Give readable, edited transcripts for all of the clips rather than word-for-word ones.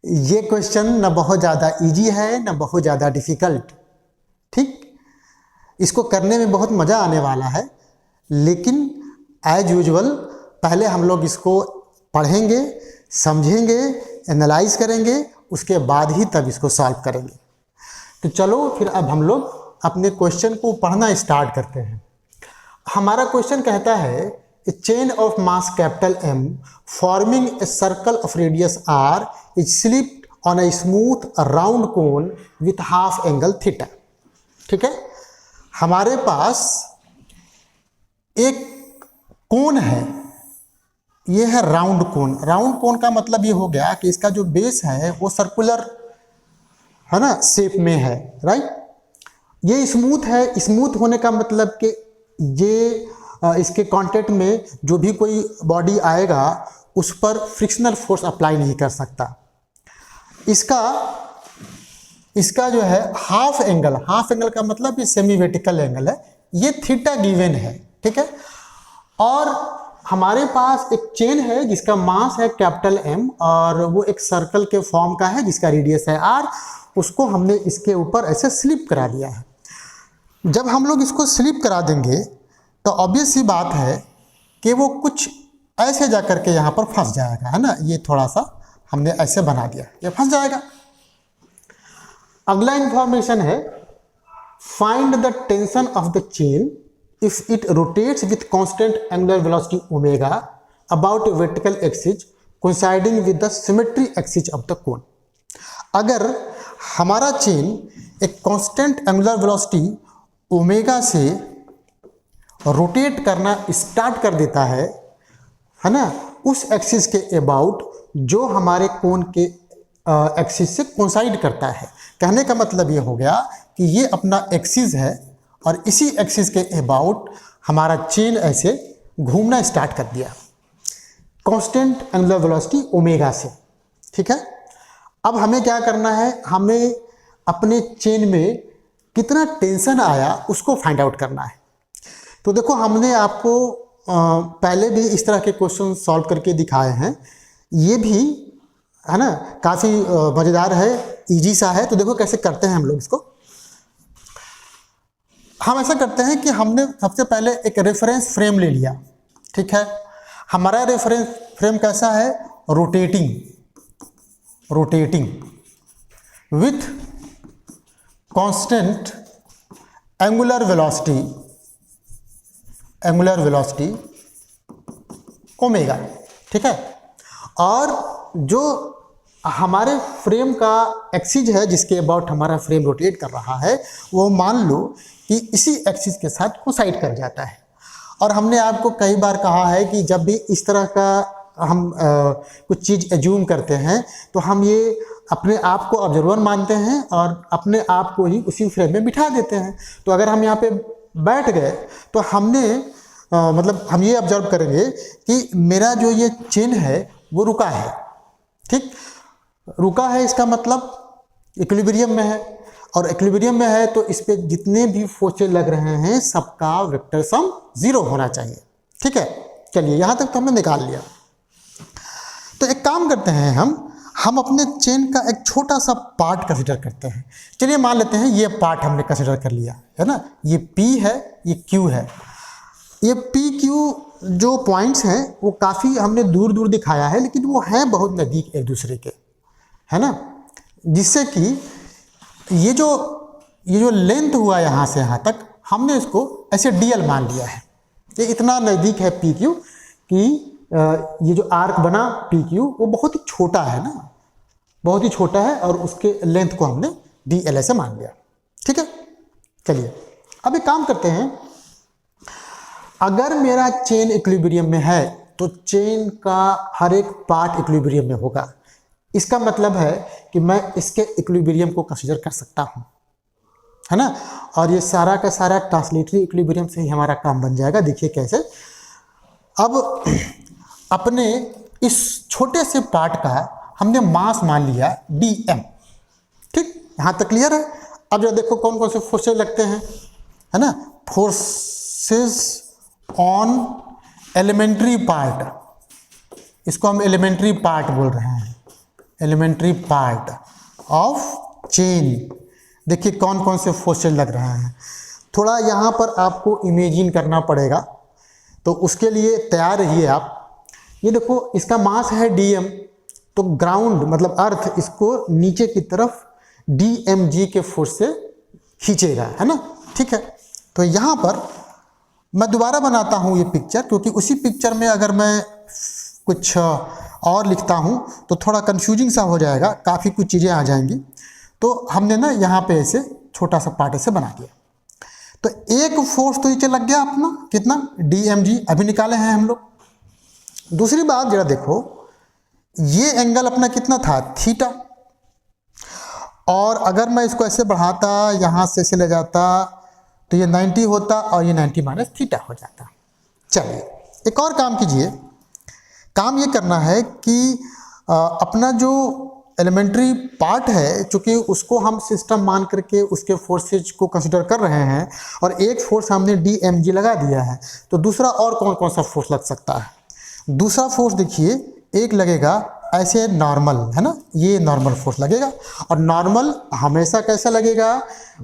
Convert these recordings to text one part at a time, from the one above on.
ये क्वेश्चन न बहुत ज़्यादा इजी है न बहुत ज़्यादा डिफ़िकल्ट। ठीक, इसको करने में बहुत मज़ा आने वाला है, लेकिन एज यूजुअल पहले हम लोग इसको पढ़ेंगे, समझेंगे, एनालाइज करेंगे, उसके बाद ही तब इसको सॉल्व करेंगे। तो चलो फिर अब हम लोग अपने क्वेश्चन को पढ़ना स्टार्ट करते हैं। हमारा क्वेश्चन कहता है a chain of mass capital M forming a circle of radius R is slipped on a smooth round cone with half angle theta. ठीक है, हमारे पास एक कोन है, ये है राउंड कोन। राउंड कोन का मतलब ये हो गया कि इसका जो बेस है वो सर्कुलर है ना शेप में है, राइट। ये स्मूथ है, स्मूथ होने का मतलब कि ये इसके कांटेक्ट में जो भी कोई बॉडी आएगा उस पर फ्रिक्शनल फोर्स अप्लाई नहीं कर सकता। इसका जो है हाफ एंगल का मतलब ये सेमी वर्टिकल एंगल है, ये थीटा गिवन है। ठीक है, और हमारे पास एक चेन है जिसका मास है कैपिटल M और वो एक सर्कल के फॉर्म का है जिसका रेडियस है R। उसको हमने इसके ऊपर ऐसे स्लिप करा दिया है। जब हम लोग इसको स्लिप करा देंगे तो ऑब्वियस सी बात है कि वो कुछ ऐसे जा कर के यहाँ पर फंस जाएगा, है ना। ये थोड़ा सा हमने ऐसे बना दिया, ये फंस जाएगा। अगला इंफॉर्मेशन है find the tension of the chain if it rotates with constant angular velocity omega about A vertical axis coinciding with the symmetry axis of the cone. अगर हमारा चेन एक कांस्टेंट एंगुलर वेलोसिटी ओमेगा से rotate करना start कर देता है ना, उस एक्सिस के अबाउट जो हमारे कोन के एक्सिस से कोइंसाइड करता है। कहने का मतलब ये हो गया कि ये अपना एक्सिस है और इसी एक्सिस के अबाउट हमारा चेन ऐसे घूमना स्टार्ट कर दिया कांस्टेंट एंगुलर वेलोसिटी ओमेगा से। ठीक है, अब हमें क्या करना है, हमें अपने चेन में कितना टेंशन आया उसको फाइंड आउट करना है। तो देखो, हमने आपको पहले भी इस तरह के क्वेश्चन सॉल्व करके दिखाए हैं, ये भी है ना काफ़ी मज़ेदार है, इजी सा है। तो देखो कैसे करते हैं हम लोग इसको। हम ऐसा करते हैं कि हमने सबसे पहले एक रेफरेंस फ्रेम ले लिया। ठीक है, हमारा रेफरेंस फ्रेम कैसा है, rotating with constant angular velocity omega. ठीक है, और जो हमारे फ्रेम का एक्सिस है जिसके अबाउट हमारा फ्रेम रोटेट कर रहा है वो मान लो कि इसी एक्सिस के साथ कोसाइड कर जाता है। और हमने आपको कई बार कहा है कि जब भी इस तरह का हम कुछ चीज़ एज्यूम करते हैं तो हम ये अपने आप को ऑब्जर्वर मानते हैं और अपने आप को ही उसी फ्रेम में बिठा देते हैं। तो अगर हम यहाँ पे बैठ गए तो हमने मतलब हम ये ऑब्जर्व करेंगे कि मेरा जो ये चेन है वो रुका है। ठीक, रुका है इसका मतलब इक्विलिब्रियम में है, और इक्विलिब्रियम में है तो इस पे जितने भी फोर्सेस लग रहे हैं सबका वेक्टर सम 0 होना चाहिए। ठीक है, चलिए यहाँ तक तो हमने निकाल लिया। तो एक काम करते हैं, हम अपने चेन का एक छोटा सा पार्ट कंसिडर करते हैं। चलिए मान लेते हैं ये पार्ट हमने कंसिडर कर लिया है ना, ये P है, ये Q है। ये PQ जो पॉइंट्स हैं वो काफ़ी हमने दूर दूर दिखाया है, लेकिन वो हैं बहुत नज़दीक एक दूसरे के, है ना, जिससे कि ये जो लेंथ हुआ यहाँ से यहाँ तक हमने इसको ऐसे DL मान लिया है। ये इतना नज़दीक है PQ कि ये जो आर्क बना PQ वो बहुत ही छोटा है ना, बहुत ही छोटा है, और उसके लेंथ को हमने DL ऐसे मान लिया। ठीक है, चलिए अब एक काम करते हैं। अगर मेरा चेन इक्विलिब्रियम में है तो चेन का हर एक पार्ट इक्विलिब्रियम में होगा। इसका मतलब है कि मैं इसके इक्विलिब्रियम को कंसीडर कर सकता हूँ, है ना, और ये सारा का सारा ट्रांसलेटरी इक्विलिब्रियम से ही हमारा काम बन जाएगा। देखिए कैसे। अब अपने इस छोटे से पार्ट का हमने मास मान लिया dm। ठीक, यहाँ तक क्लियर है। अब जरा देखो कौन कौन से फोर्सेस लगते हैं, है ना। फोर्सेस ऑन एलिमेंट्री पार्ट, इसको हम एलिमेंट्री पार्ट बोल रहे हैं, एलिमेंट्री पार्ट ऑफ चेन। देखिए कौन कौन से फोर्सेज लग रहे हैं, थोड़ा यहाँ पर आपको इमेजिन करना पड़ेगा, तो उसके लिए तैयार रहिए आप। ये देखो इसका मास है dm, तो ग्राउंड मतलब अर्थ इसको नीचे की तरफ dmg के फोर्स से खींचेगा, है ना। ठीक है, तो यहाँ पर मैं दोबारा बनाता हूँ ये पिक्चर, क्योंकि उसी पिक्चर में अगर मैं कुछ और लिखता हूँ तो थोड़ा कंफ्यूजिंग सा हो जाएगा, काफ़ी कुछ चीज़ें आ जाएंगी। तो हमने ना यहाँ पे ऐसे छोटा सा पार्ट ऐसे बना दिया, तो एक फोर्स तो नीचे लग गया अपना, कितना dmg अभी निकाले हैं हम लोग। दूसरी बात जरा देखो, ये एंगल अपना कितना था, थीटा, और अगर मैं इसको ऐसे बढ़ाता, यहाँ से ले जाता, तो ये 90 होता और ये 90 माइनस थीटा हो जाता। चलिए एक और काम कीजिए, काम ये करना है कि अपना जो एलिमेंट्री पार्ट है, चूँकि उसको हम सिस्टम मान करके उसके फोर्सेज को कंसिडर कर रहे हैं, और एक फोर्स हमने dmg लगा दिया है, तो दूसरा और कौन कौन सा फोर्स लग सकता है। दूसरा फोर्स देखिए, एक लगेगा ऐसे नॉर्मल, है ना, ये नॉर्मल फोर्स लगेगा। और नॉर्मल हमेशा कैसा लगेगा,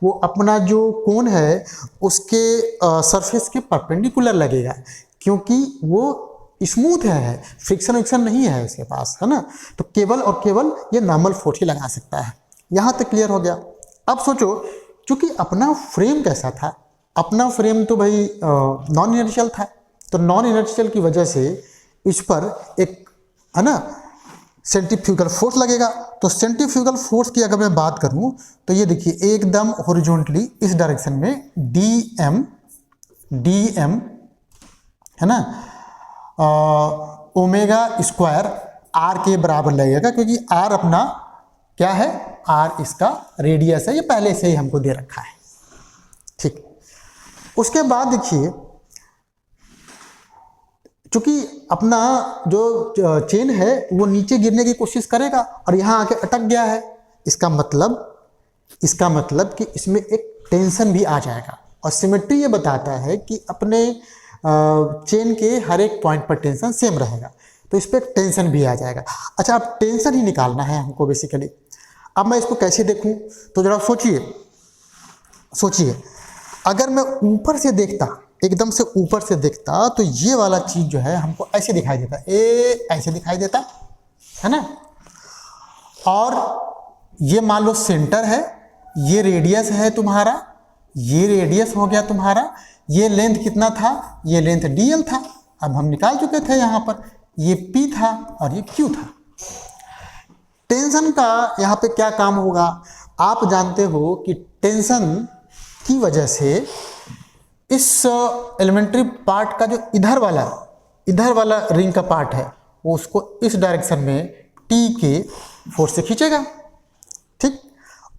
वो अपना जो कोण है उसके सरफेस के परपेंडिकुलर लगेगा, क्योंकि वो स्मूथ है, फ्रिक्शन विक्शन नहीं है इसके पास, है ना। तो केवल और केवल ये नॉर्मल फोर्स ही लगा सकता है। यहाँ तक क्लियर हो गया। अब सोचो, चूँकि अपना फ्रेम कैसा था, अपना फ्रेम तो भाई नॉन इनर्शियल था, तो नॉन इनर्शियल की वजह से इस पर एक, है ना, सेंट्रीफ्यूगल फोर्स लगेगा। तो सेंट्रीफ्यूगल फोर्स की अगर मैं बात करूं तो ये देखिए एकदम हॉरिजॉन्टली इस डायरेक्शन में dm है ना, ओमेगा स्क्वायर r के बराबर लगेगा, क्योंकि r अपना क्या है, r इसका रेडियस है, ये पहले से ही हमको दे रखा है। ठीक, उसके बाद देखिए, चूँकि अपना जो चेन है वो नीचे गिरने की कोशिश करेगा और यहाँ आके अटक गया है, इसका मतलब कि इसमें एक टेंशन भी आ जाएगा। और सिमेट्री ये बताता है कि अपने चेन के हर एक पॉइंट पर टेंशन सेम रहेगा, तो इस पर टेंशन भी आ जाएगा। अच्छा, अब टेंशन ही निकालना है हमको बेसिकली। अब मैं इसको कैसे देखूं, तो जरा सोचिए, अगर मैं ऊपर से देखता, एकदम से ऊपर से देखता, तो ये वाला चीज जो है हमको ऐसे दिखाई देता, ऐसे दिखाई देता, है ना। और ये मान लो सेंटर है, ये रेडियस है तुम्हारा, ये रेडियस हो गया तुम्हारा, ये लेंथ कितना था, ये लेंथ dl था। अब हम निकाल चुके थे यहाँ पर, ये p था और ये q था। टेंशन का यहाँ पे क्या काम होगा, आप जानते हो कि टेंशन की वजह से इस एलिमेंट्री पार्ट का जो इधर वाला रिंग का पार्ट है, वो उसको इस डायरेक्शन में t के फोर्स से खींचेगा। ठीक,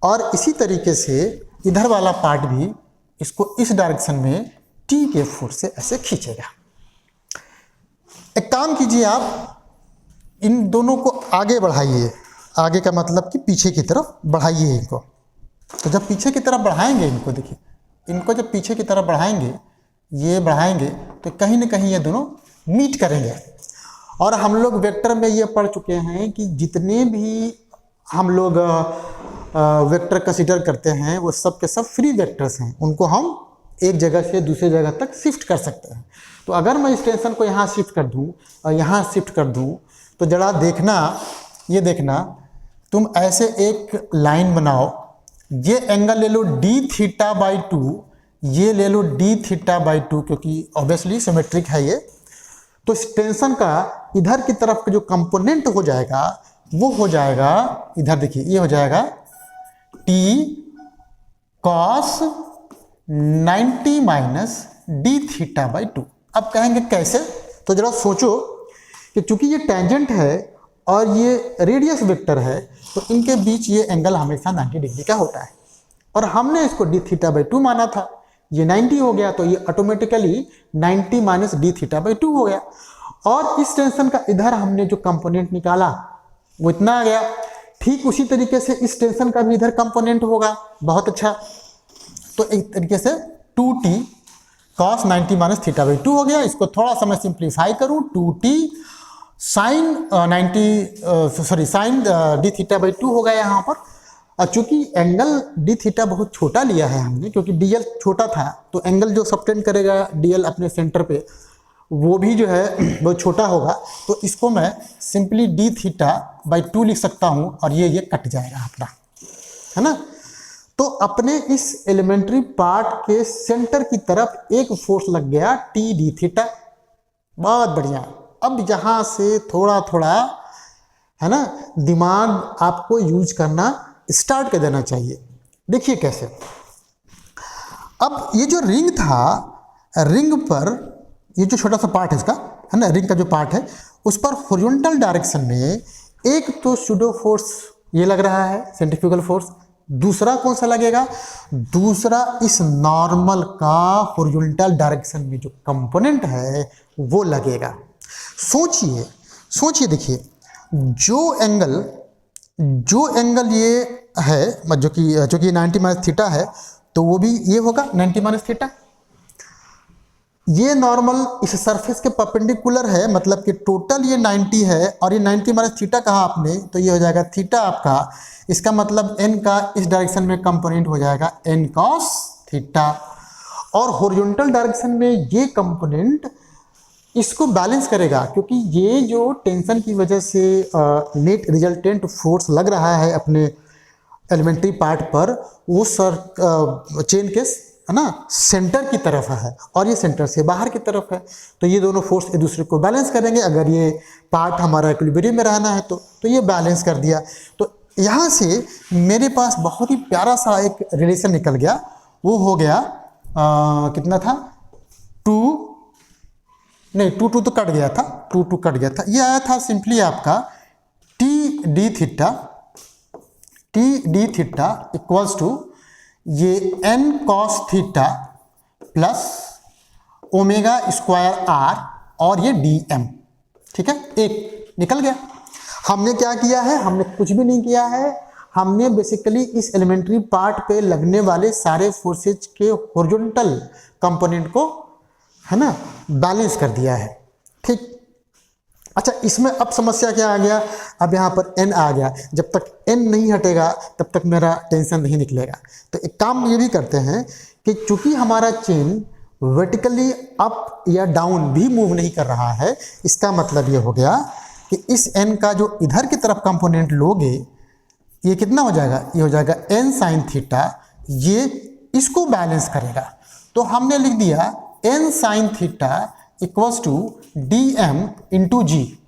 और इसी तरीके से इधर वाला पार्ट भी इसको इस डायरेक्शन में t के फोर्स से ऐसे खींचेगा। एक काम कीजिए, आप इन दोनों को आगे बढ़ाइए, आगे का मतलब कि पीछे की तरफ बढ़ाइए इनको। तो जब पीछे की तरफ बढ़ाएंगे इनको, देखिए इनको जब पीछे की तरफ बढ़ाएंगे, ये बढ़ाएंगे, तो कहीं ना कहीं ये दोनों मीट करेंगे। और हम लोग वेक्टर में ये पढ़ चुके हैं कि जितने भी हम लोग वेक्टर कंसीडर करते हैं वो सब के सब फ्री वेक्टर्स हैं, उनको हम एक जगह से दूसरी जगह तक शिफ्ट कर सकते हैं। तो अगर मैं इस टेंशन को यहाँ शिफ्ट कर दूँ और यहाँ शिफ्ट कर दूँ, तो जरा देखना, ये देखना, तुम ऐसे एक लाइन बनाओ, ये एंगल ले लो d(θ/2), ये ले लो d(θ/2), क्योंकि ऑब्वियसली सिमेट्रिक है ये। तो इस टेंशन का इधर की तरफ का जो कंपोनेंट हो जाएगा वो हो जाएगा, इधर देखिए ये हो जाएगा t cos 90 माइनस d(θ/2). अब कहेंगे कैसे, तो जरा सोचो कि चूंकि ये टेंजेंट है और ये रेडियस वेक्टर है, तो इनके बीच ये एंगल हमेशा 90 डिग्री का होता है, और हमने इसको d(θ/2) माना था, ये 90 हो गया, तो ये ऑटोमेटिकली 90 माइनस d(θ/2) हो गया। और इस टेंशन का इधर हमने जो कंपोनेंट निकाला वो इतना आ गया। ठीक उसी तरीके से इस टेंशन का भी इधर कंपोनेंट होगा। बहुत अच्छा, तो एक तरीके से 2t cos 90 माइनस θ/2 हो गया। इसको थोड़ा सा मैं सिंप्लीफाई करूं, 2t sine 90 sorry sine d theta by 2 होगा यहाँ पर। और चूंकि एंगल डी थीटा बहुत छोटा लिया है हमने, क्योंकि डीएल छोटा था, तो एंगल जो सबटेंड करेगा डीएल अपने सेंटर पे वो भी जो है बहुत छोटा होगा। तो इसको मैं सिंपली डी थीटा बाई 2 लिख सकता हूँ और ये कट जाएगा अपना, है ना। तो अपने इस एलिमेंट्री पार्ट के सेंटर की तरफ एक फोर्स लग गया टी डी थीटा। बहुत बढ़िया। अब यहाँ से थोड़ा थोड़ा, है ना, दिमाग आपको यूज करना स्टार्ट कर देना चाहिए। देखिए कैसे। अब ये जो रिंग था, रिंग पर ये जो छोटा सा पार्ट है इसका, है ना, रिंग का जो पार्ट है, उस पर हॉरिजॉन्टल डायरेक्शन में एक तो सूडो फोर्स ये लग रहा है, सेंट्रीफ्यूगल फोर्स। दूसरा कौन सा लगेगा? दूसरा इस नॉर्मल का हॉरिजॉन्टल डायरेक्शन में जो कंपोनेंट है वो लगेगा। सोचिए सोचिए, देखिए जो एंगल ये है जो कि 90 माइनस थीटा है, तो वो भी ये होगा 90 माइनस थीटा। ये नॉर्मल इस सरफेस के परपेंडिकुलर है, मतलब कि टोटल ये 90 है और ये 90 माइनस थीटा कहा आपने, तो ये हो जाएगा थीटा आपका। इसका मतलब n का इस डायरेक्शन में कंपोनेंट हो जाएगा n cos थीटा, और हॉरिजॉन्टल डायरेक्शन में ये कंपोनेंट इसको बैलेंस करेगा, क्योंकि ये जो टेंशन की वजह से नेट रिजल्टेंट फोर्स लग रहा है अपने एलिमेंट्री पार्ट पर, वो चेन के, है ना, सेंटर की तरफ है और ये सेंटर से बाहर की तरफ है। तो ये दोनों फोर्स एक दूसरे को बैलेंस करेंगे। अगर ये पार्ट हमारा इक्विलिब्रियम में रहना है तो ये बैलेंस कर दिया। तो यहाँ से मेरे पास बहुत ही प्यारा सा एक रिलेशन निकल गया। वो हो गया कितना था, 2 तो कट गया था, 2 कट गया था। ये आया था सिंपली आपका T d theta equals to ये n cos theta plus omega square r और ये dm, ठीक है, एक निकल गया। हमने क्या किया है? हमने कुछ भी नहीं किया है। हमने बेसिकली इस एलिमेंट्री पार्ट पे लगने वाले सारे फोर्सेज के हॉरिजॉन्टल कंपोनेंट को, है ना, बैलेंस कर दिया है। ठीक। अच्छा, इसमें अब समस्या क्या आ गया? अब यहाँ पर n आ गया। जब तक n नहीं हटेगा तब तक मेरा टेंशन नहीं निकलेगा। तो एक काम ये भी करते हैं कि चूंकि हमारा चेन वर्टिकली अप या डाउन भी मूव नहीं कर रहा है, इसका मतलब ये हो गया कि इस n का जो इधर की तरफ कंपोनेंट लोगे, ये कितना हो जाएगा? ये हो जाएगा n साइन थीटा। ये इसको बैलेंस करेगा। तो हमने लिख दिया n sine theta equals to d m into g,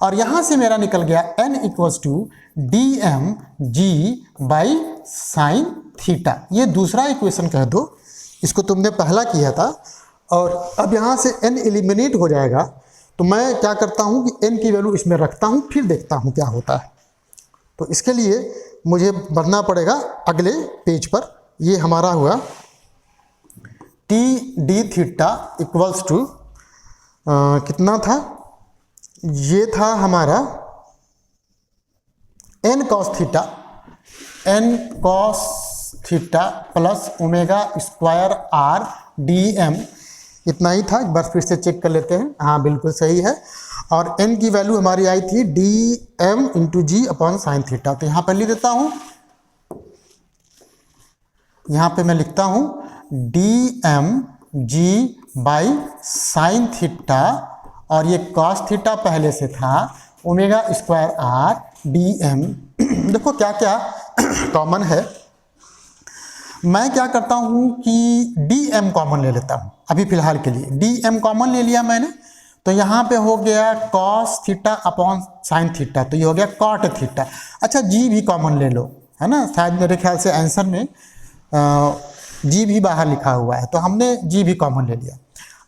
और यहाँ से मेरा निकल गया n equals to d m g by sine theta. ये दूसरा इक्वेशन कह दो, इसको तुमने पहला किया था। और अब यहाँ से n एलिमिनेट हो जाएगा। तो मैं क्या करता हूँ कि n की वैल्यू इसमें रखता हूँ, फिर देखता हूँ क्या होता है। तो इसके लिए मुझे बढ़ना पड़ेगा अगले पेज पर। ये हमारा हुआ T d theta equals to कितना था? ये था हमारा n cos theta plus omega square r dm, इतना ही था। एक बार फिर से चेक कर लेते हैं। हाँ, बिल्कुल सही है। और n की वैल्यू हमारी आई थी dm इंटू जी अपॉन साइन थीटा। तो यहाँ पर लिख देता हूँ, यहाँ पे मैं लिखता हूँ dm g by sine theta, और ये कॉस थीटा पहले से था, ओमेगा स्क्वायर r dm। देखो क्या क्या कॉमन है। मैं क्या करता हूँ कि dm कॉमन ले लेता हूँ अभी फिलहाल के लिए। dm कॉमन ले लिया मैंने, तो यहाँ पे हो गया cos theta upon sine theta, तो ये हो गया कॉट थीटा। अच्छा, g भी कॉमन ले लो, है ना। शायद मेरे ख्याल से आंसर में g भी बाहर लिखा हुआ है, तो हमने g भी कॉमन ले लिया।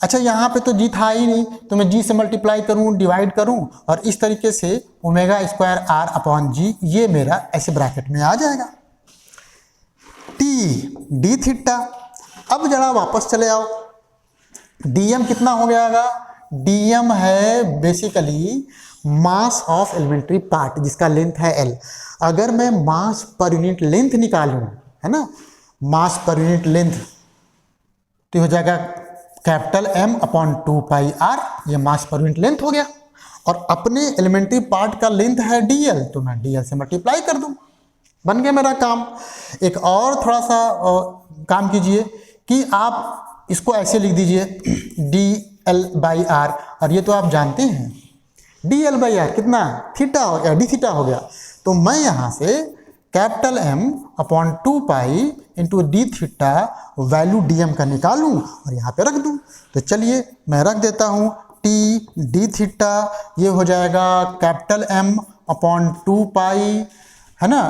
अच्छा, यहाँ पे तो g था ही नहीं, तो मैं g से मल्टीप्लाई करूँ, डिवाइड करूँ, और इस तरीके से ओमेगा स्क्वायर r अपॉन जी, ये मेरा ऐसे ब्रैकेट में आ जाएगा। T d theta. अब जरा वापस चले आओ, dm कितना हो गया? dm है basically mass of elementary part, जिसका लेंथ है l। अगर मैं मास पर यूनिट लेंथ निकालूँ, है ना, मास पर यूनिट लेंथ, तो हो जाएगा कैपिटल M अपॉन 2 पाई r। ये मास पर यूनिट लेंथ हो गया। और अपने एलिमेंट्री पार्ट का लेंथ है dl, तो मैं dl से मल्टीप्लाई कर दूं, बन गया मेरा काम। एक और थोड़ा सा काम कीजिए कि आप इसको ऐसे लिख दीजिए dl/r, और ये तो आप जानते हैं dl/r कितना थीटा हो गया, d थीटा हो गया। तो मैं यहाँ से capital M/2 into D theta value dm का निकालूं और यहाँ पे रख दूं। तो चलिए मैं रख देता हूँ t d थीटा, ये हो जाएगा कैपिटल M/2 है ना,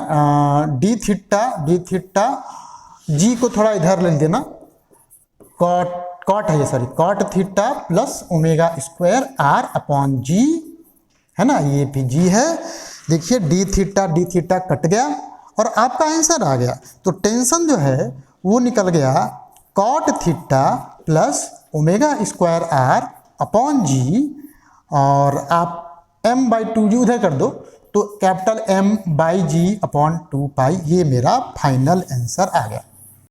डी थीटा g को थोड़ा इधर ले देना, कॉट है ये, sorry cot theta plus omega square r/g है ना, ये भी g है। देखिए डी थीटा कट गया और आपका आंसर आ गया। तो टेंशन जो है वो निकल गया cot theta plus omega square r/g, और आप m/2g उधर कर दो तो कैपिटल M/g/2, ये मेरा फाइनल आंसर आ गया।